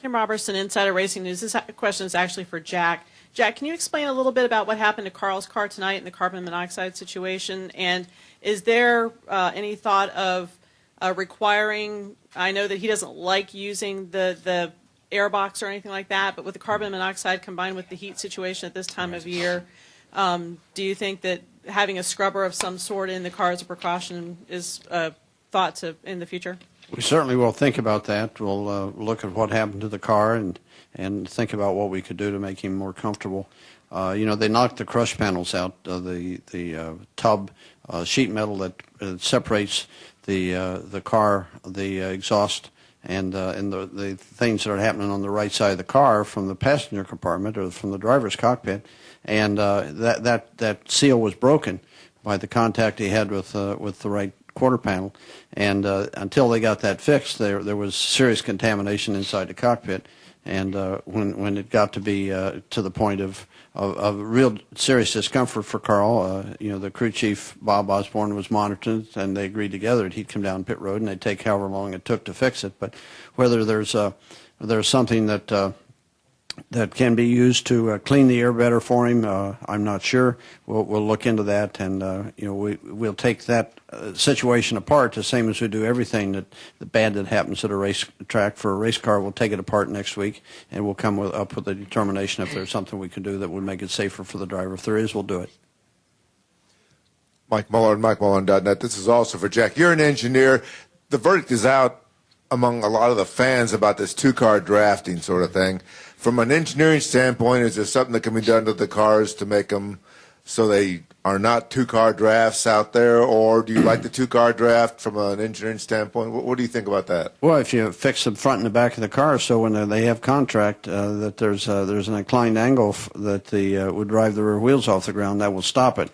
Kim Robertson, Insider Racing News. This question is actually for Jack. Jack, can you explain a little bit about what happened to Carl's car tonight in the carbon monoxide situation? And is there any thought of requiring, I know that he doesn't like using the air box or anything like that, but with the carbon monoxide combined with the heat situation at this time of year, do you think that having a scrubber of some sort in the car as a precaution is thought to in the future? We certainly will think about that. We'll look at what happened to the car and think about what we could do to make him more comfortable. They knocked the crush panels out, the tub sheet metal that separates the car, the exhaust, and the things that are happening on the right side of the car from the passenger compartment or from the driver's cockpit, and that seal was broken by the contact he had with the right quarter panel, and until they got that fixed, there was serious contamination inside the cockpit, and when it got to be to the point of real serious discomfort for Carl, the crew chief Bob Osborne was monitored, and they agreed together that he'd come down pit road and they'd take however long it took to fix it. But whether there's something that can be used to clean the air better for him, I'm not sure. We'll look into that, and we'll take that situation apart, the same as we do everything that the bad that happens at a race track for a race car. We'll take it apart next week, and we'll come up with a determination if there's something we can do that would make it safer for the driver. If there is, we'll do it. Mike Muller, MikeMuller.net. This is also for Jack. You're an engineer. The verdict is out among a lot of the fans about this two-car drafting sort of thing. From an engineering standpoint, is there something that can be done to the cars to make them so they are not two-car drafts out there, or do you like the two-car draft from an engineering standpoint? What do you think about that? Well, if you fix the front and the back of the car so when they have contract that there's an inclined angle that would drive the rear wheels off the ground, that will stop it.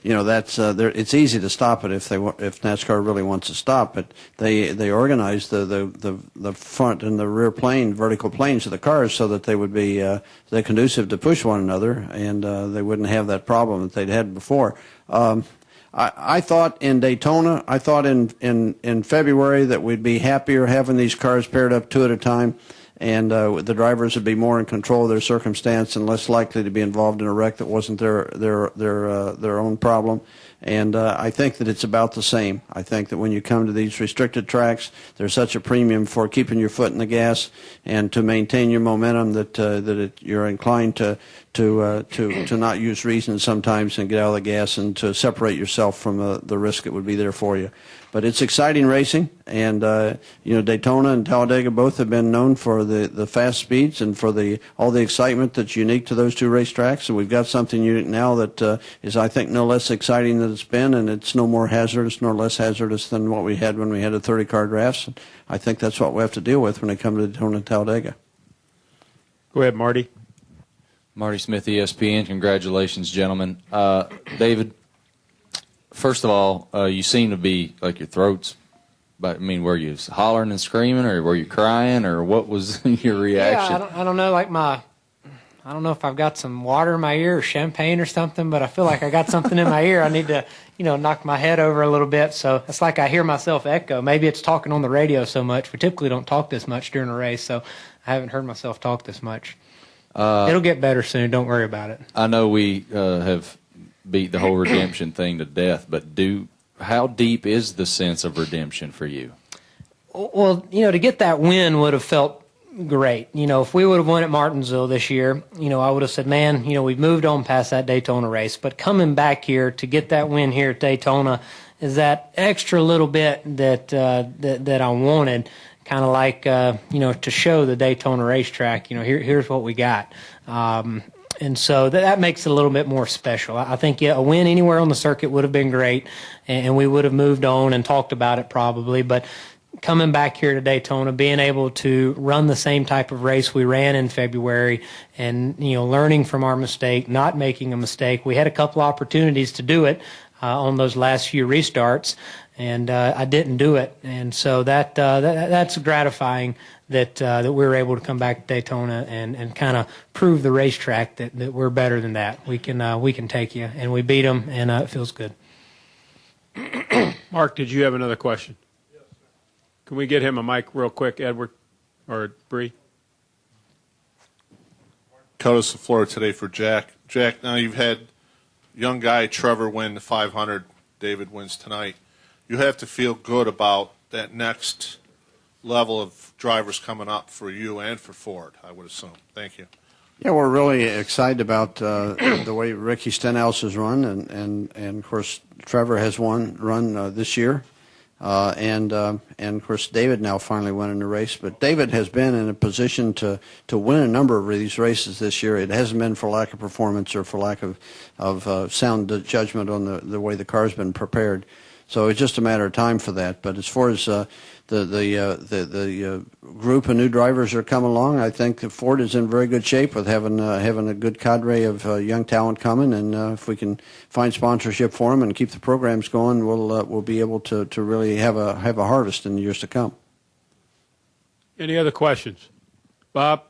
That's it's easy to stop it if NASCAR really wants to stop it. They organize the front and the rear vertical planes of the cars so that they would be they're conducive to push one another, and they wouldn't have that problem that they'd had before. I thought in Daytona, I thought in February that we'd be happier having these cars paired up two at a time, and the drivers would be more in control of their circumstance and less likely to be involved in a wreck that wasn't their own problem. And I think that it's about the same. I think that when you come to these restricted tracks, there's such a premium for keeping your foot in the gas and to maintain your momentum that you're inclined to not use reason sometimes and get out of the gas and to separate yourself from the risk that would be there for you. But it's exciting racing, and Daytona and Talladega both have been known for the fast speeds and for all the excitement that's unique to those two racetracks. And we've got something unique now that is, I think, no less exciting than it's been, and it's no more hazardous nor less hazardous than what we had when we had the 30-car drafts. And I think that's what we have to deal with when they come to Daytona and Talladega. Go ahead, Marty. Marty Smith, ESPN. Congratulations, gentlemen. David, first of all, you seem to be like your throat's, but I mean, were you hollering and screaming, or were you crying, or what was your reaction? Yeah, I don't know, I don't know if I've got some water in my ear or champagne or something, but I feel like I got something in my ear. I need to, knock my head over a little bit. So it's like I hear myself echo. Maybe it's talking on the radio so much. We typically don't talk this much during a race, so I haven't heard myself talk this much. It'll get better soon. Don't worry about it. I know we have beat the whole redemption thing to death, but how deep is the sense of redemption for you? Well, to get that win would have felt great. If we would have won at Martinsville this year, I would have said, man, we've moved on past that Daytona race. But coming back here to get that win here at Daytona is that extra little bit that I wanted, kind of like, to show the Daytona racetrack, here's what we got. And so that makes it a little bit more special. I think a win anywhere on the circuit would have been great, and we would have moved on and talked about it probably. But coming back here to Daytona, being able to run the same type of race we ran in February and, learning from our mistake, not making a mistake. We had a couple opportunities to do it on those last few restarts, and I didn't do it. And so that's gratifying that we were able to come back to Daytona and kind of prove the racetrack that we're better than that. We can take you, and we beat them, and it feels good. Mark, did you have another question? Yes, sir. Can we get him a mic real quick, Edward? or Bree? Codas the floor today for Jack. Jack, now you've had young guy Trevor win the 500. David wins tonight. You have to feel good about that next level of drivers coming up for you and for Ford, I would assume. Thank you. Yeah, we're really excited about the way Ricky Stenhouse has run, and of course Trevor has run this year, and of course David now finally winning the race. But David has been in a position to win a number of these races this year. It hasn't been for lack of performance or for lack of sound judgment on the way the car's been prepared. So it's just a matter of time for that. But as far as the group of new drivers that are coming along, I think that Ford is in very good shape with having a good cadre of young talent coming, and if we can find sponsorship for them and keep the programs going, we'll be able to really have a harvest in the years to come. Any other questions? Bob?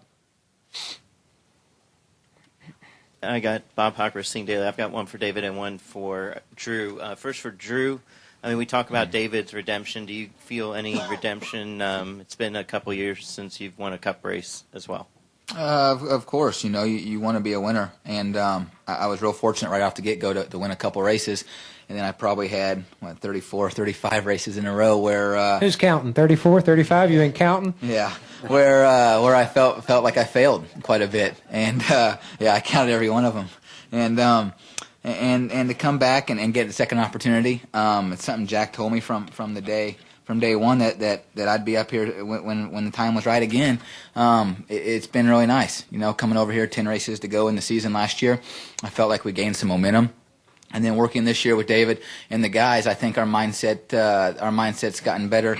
I got Bob Hocker, Sing Daily. I've got one for David and one for Drew. First for Drew. I mean, we talk about David's redemption. Do you feel any redemption? It's been a couple years since you've won a Cup race as well. Of course, you want to be a winner, and I was real fortunate right off the get-go to win a couple races, and then I probably had 34, 35 races in a row where Who's counting? 34, 35? You ain't counting? yeah, where I felt like I failed quite a bit, and yeah, I counted every one of them, and to come back and get a second opportunity, it's something Jack told me from day one that I'd be up here when the time was right again. It's been really nice, coming over here, 10 races to go in the season last year. I felt like we gained some momentum. And then working this year with David and the guys, I think our mindset's gotten better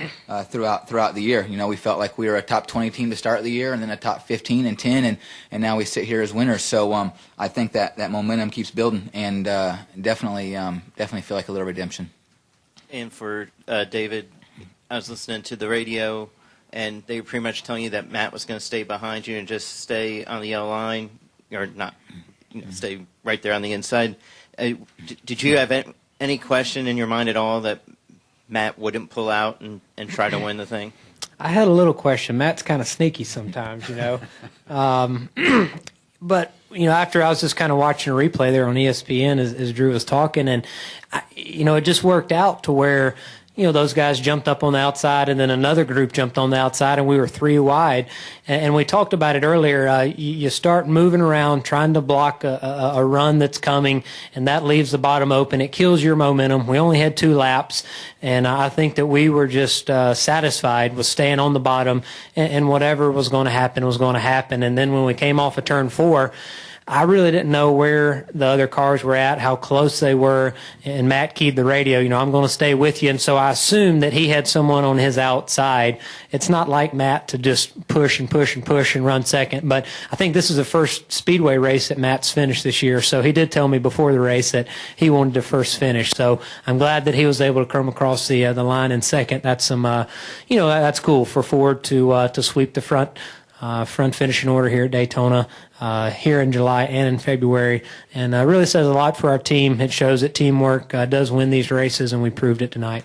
throughout the year. We felt like we were a top 20 team to start the year, and then a top 15 and 10, and now we sit here as winners. So I think that momentum keeps building, and definitely feel like a little redemption. And for David, I was listening to the radio, and they were pretty much telling you that Matt was going to stay behind you and just stay on the yellow line, or not, stay right there on the inside. Did you have any question in your mind at all that Matt wouldn't pull out and try to win the thing? I had a little question. Matt's kind of sneaky sometimes, But, after I was just kind of watching a replay there on ESPN as Drew was talking, and, it just worked out to where, those guys jumped up on the outside, and then another group jumped on the outside, and we were three wide. And we talked about it earlier. You start moving around, trying to block a run that's coming, and that leaves the bottom open. It kills your momentum. We only had 2 laps, and I think that we were just satisfied with staying on the bottom, and whatever was going to happen was going to happen. And then when we came off of turn 4, I really didn't know where the other cars were at, how close they were, and Matt keyed the radio, I'm going to stay with you, and so I assumed that he had someone on his outside. It's not like Matt to just push and push and push and run second, but I think this is the first Speedway race that Matt's finished this year, so he did tell me before the race that he wanted to first finish, so I'm glad that he was able to come across the line in second. That's some, that's cool for Ford to sweep the front finishing order here at Daytona here in July and in February, and really says a lot for our team. It shows that teamwork does win these races, and we proved it tonight.